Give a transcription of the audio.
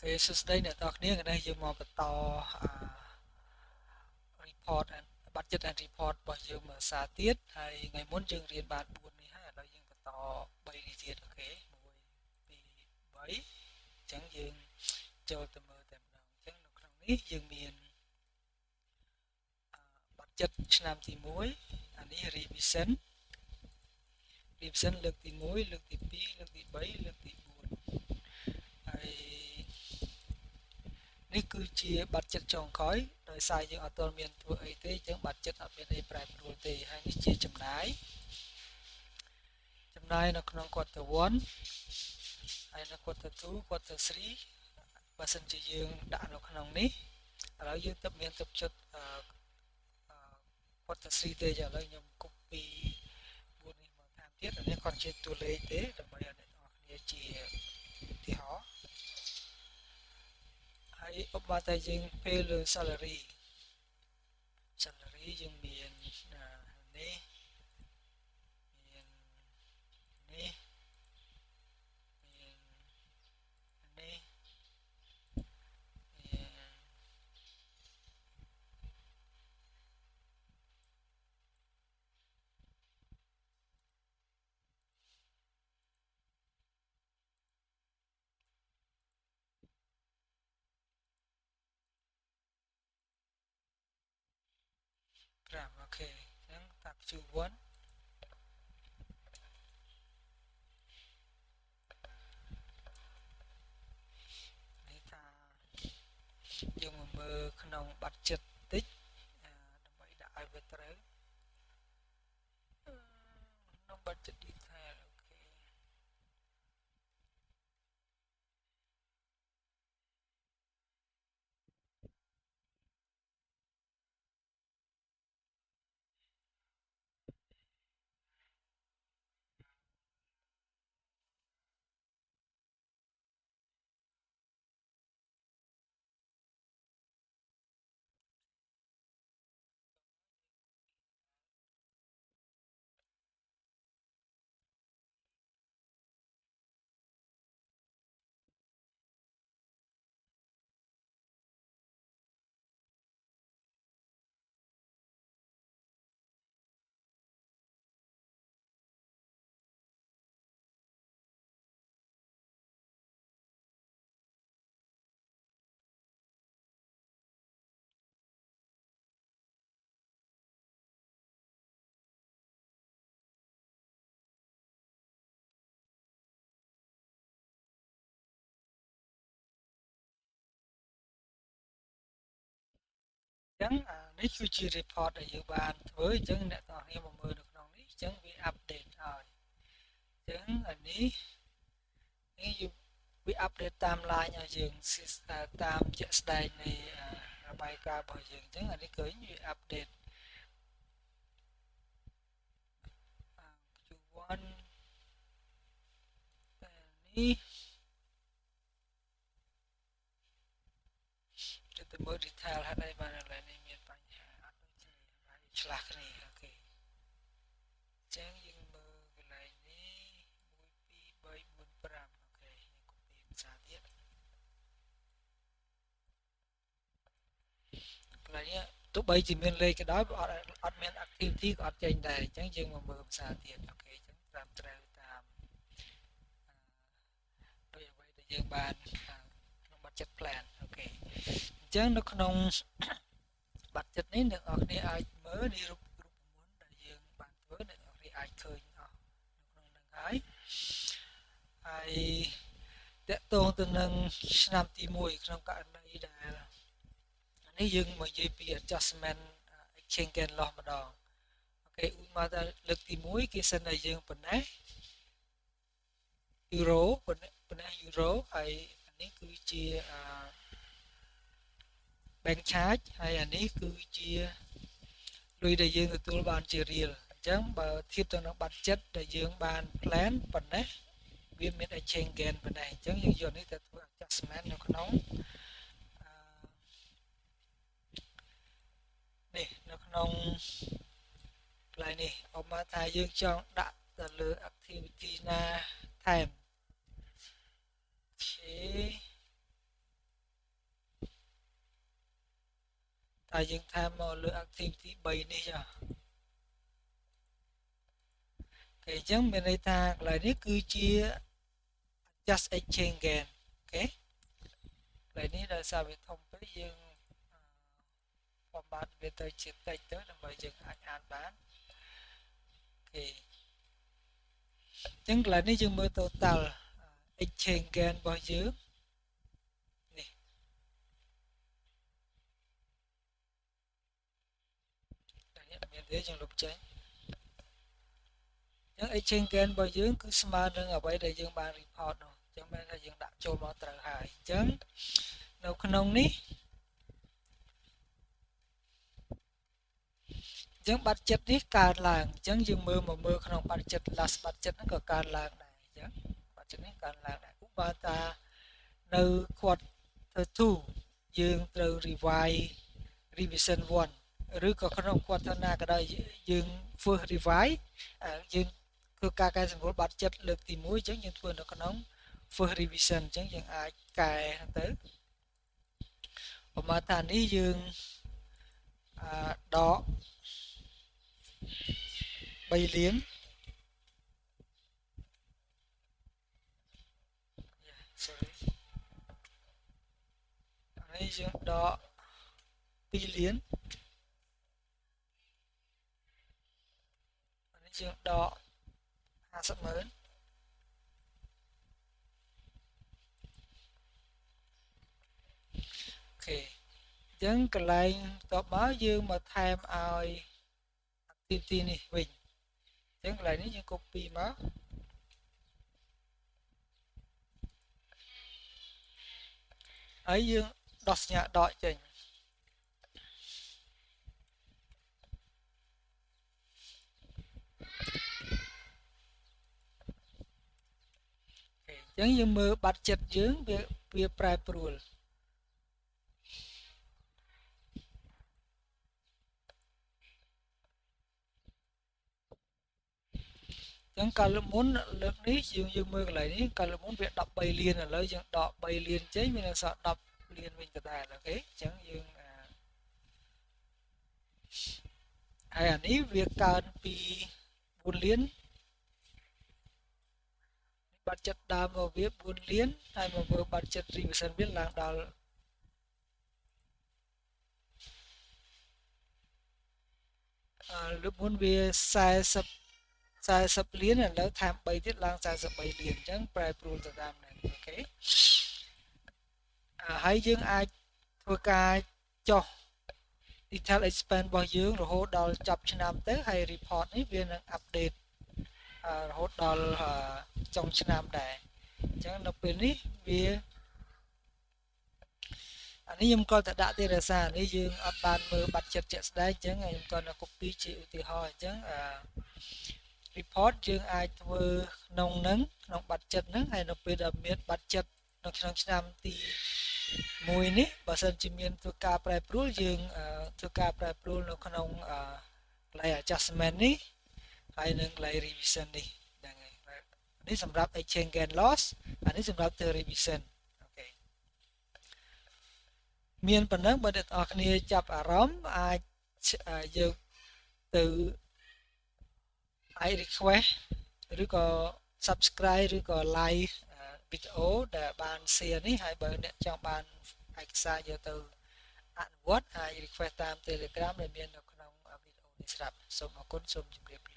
គេសួស្តីអ្នកនរគ្នាថ្ងៃនេះយើងមកបន្តreport and budget and report របស់យើងមួយសារទៀតហើយថ្ងៃមុនយើងរៀនបាន4នេះហើយឥឡូវយើងបន្ត3នេះទៀតអូខេ1 2 3អញ្ចឹងយើងចូលទៅមើលតែម្ដងអញ្ចឹងនៅក្នុងនេះយើងមានbudget ឆ្នាំទី1អានេះ revision លើកទី1លើកទី2លើកទី3លើកទី4ហើយនេះគឺជា budget ចុងក្រោយដោយសារយើងអត់ទាន់មានធ្វើអីទេអញ្ចឹង budget អត់មានអីប្រែប្រួលទេហើយនេះជាចំណាយនៅក្នុង quarter 1ហើយនៅ quarter 2 quarter 3បើសិនជាយើងដាក់នៅក្នុងនេះឥឡូវយើងទៅមានទឹកចិត្តquarter 3ទេឥឡូវខ្ញុំ copy 4នេះមកតាមទៀតអានេះគាត់ជាតួលេខទេដើម្បីឲ្យអ្នកនរគ្នាជាឧទាហរណ៍ហើយឧបមាតែយើងពេលលើ salary យើងមាននេះមាននេះមាននេះមាន5អូខេអញ្ចឹងតា Q1 នេះថាយើងមកមើលក្នុង budget តិចដើម្បីដាក់ឲ្យវាត្រូវក្នុង budget detail អូខេអញ្ចឹងនេះគឺជា report ដែលយើងបានធ្វើអញ្ចឹងអ្នកនរគ្នាមកមើលនៅក្នុងនេះអញ្ចឹងវា update ឲ្យអញ្ចឹងអានេះវា update តាម line ឲ្យយើងតាមជាក់ស្ដែងនៃរបាយការណ៍របស់យើងអញ្ចឹងអានេះឃើញវា update Q1 នេះទៅមើល detail ហេតុអីបានឥឡូវនេះមានបញ្ហាអត់ដូចគ្នាហើយឆ្លាស់គ្នាអូខេអញ្ចឹងយើងមើលកន្លែងនេះ1 2 3 4 5អូខេយើង copy ភាសាទៀតកន្លែងនេះទោះបីជាមានលេខក៏ដោយអត់មាន activity ក៏អត់ចេញដែរអញ្ចឹងយើងមកមើលភាសាទៀតអូខេអញ្ចឹងតាមត្រូវតាមដោយអ្វីដែលយើងបានក្នុង budget plan អូខេអញ្ចឹងនៅក្នុង budget នេះអ្នកនរគ្នាអាចមើលនេះរូបមន្តដែលយើងបានធ្វើអ្នកនរគ្នាអាចឃើញអស់នៅក្នុងនឹងហើយតកតងទៅនឹងឆ្នាំទី1ក្នុងករណីដែលនេះយើងមកនិយាយពី adjustment exchange gain loss ម្ដងអូខេឧបមាថាលើកទី1គេសិនតែយើងប៉ុណ្ណេះ euro ប៉ុណ្ណេះ euro ហើយនេះគឺជា bank charge ហើយអានេះគឺជាលុយដែលយើងទទួលបានជា real អញ្ចឹងបើធៀបទៅនឹង budget ដែលយើងបាន plan ប៉ុណ្ណេះវាមាន exchange gain ប៉ុណ្ណេះអញ្ចឹងយើងយកនេះទៅធ្វើ adjustment នៅក្នុងនេះនៅក្នុងកន្លែងនេះឧបមាថាយើងចង់ដាក់ទៅលើ activity ណាថែមអូខេ ហើយយើងថែមមកលើ activity 3នេះចាគេអញ្ចឹងមានន័យថាកន្លែងនេះគឺជា just exchange gain អូខេកន្លែងនេះដោយសារវាធំពេកយើងបំបត្តិវាទៅជាតិចទៅដើម្បីយើងអាចអានបានអូខេអញ្ចឹងកន្លែងនេះយើងមើល total exchange gain របស់យើងនេះនេះមានទេយើងលុបចេញអញ្ចឹង exchange gain របស់យើងគឺស្មើនឹងអ្វីដែលយើងបាន report នោះអញ្ចឹងមានថាយើងដាក់ចូលមកត្រូវហើយអញ្ចឹងនៅក្នុងនេះអញ្ចឹង budget នេះកើនឡើងអញ្ចឹងយើងមើលក្នុង budget last budget ហ្នឹងក៏កើនឡើងដែរអញ្ចឹង budget នេះកើនឡើងដែរឧបមាថានៅ quarter 2យើងត្រូវ revise revision 1ឬក៏ក្នុង quarter ណាក៏ដោយយើង first revise យើងធ្វើការកែសម្រួល budget លើកទី1អញ្ចឹងយើងធ្វើនៅក្នុង first revision អញ្ចឹងយើងអាចកែទៅឧបមាថានេះយើងដក3លានsorry ហើយយើងដក2លានហើយយើងដក50,000អូខេអញ្ចឹងកន្លែងតបមកយើងមកថែមឲ្យ activity នេះវិញអញ្ចឹងកន្លែងនេះយើង copy មកហើយយើងដោះសញ្ញាដកចេញអញ្ចឹងយើងមើល budget យើងវាប្រែប្រួលអញ្ចឹងកាលមុនលើកនេះយើងមើលកន្លែងនេះកាលមុនវា13លានឥឡូវយើងដក3លានចេញមានន័យថា10លានវិញដដែលអូខេអញ្ចឹងយើងហើយអានេះវាកើនពី4លាន budget ដើមរបស់វា4លានហើយមកមើល budget revision វាឡើងដល់លើកមុនវា40លានឥឡូវថែម3ទៀតឡើង43លានអញ្ចឹងប្រែប្រួលទៅតាមហ្នឹងអូខេហើយយើងអាចធ្វើការចុះ detail expense របស់យើងរហូតដល់ចប់ឆ្នាំទៅហើយ report នេះវានឹង update រហូតដល់ចុងឆ្នាំដែរអញ្ចឹងនៅពេលនេះវាអានេះខ្ញុំក៏តែដាក់ទេរសារនេះយើងអត់បានមើល budget ជាក់ស្ដែងអញ្ចឹងខ្ញុំក៏នៅ copy ជាឧទាហរណ៍អញ្ចឹងreport យើងអាចធ្វើក្នុង budget ហ្នឹងហើយនៅពេលដែលមាន budget នៅក្នុងឆ្នាំទី1នេះបើសិនជាមានធ្វើការប្រែប្រួលយើងធ្វើការប្រែប្រួលនៅក្នុងកន្លែង adjustment នេះហើយនឹងកន្លែង revision នេះហ្នឹងហើយនេះសម្រាប់ exchange gain loss អានេះសម្រាប់ធ្វើ revision អូខេមានប៉ុណ្ណឹងបើអ្នកនរគ្នាចាប់អារម្មណ៍អាចយើងទៅអាច request ឬក៏ subscribe ឬក៏ like វីដេអូដែលបាន share នេះហើយបើអ្នកចង់បានឯកសារយកទៅអនុវត្តអាច request តាម Telegram ដែលមាននៅក្នុងវីដេអូនេះស្រាប់សូមអរគុណសូមជម្រាបលា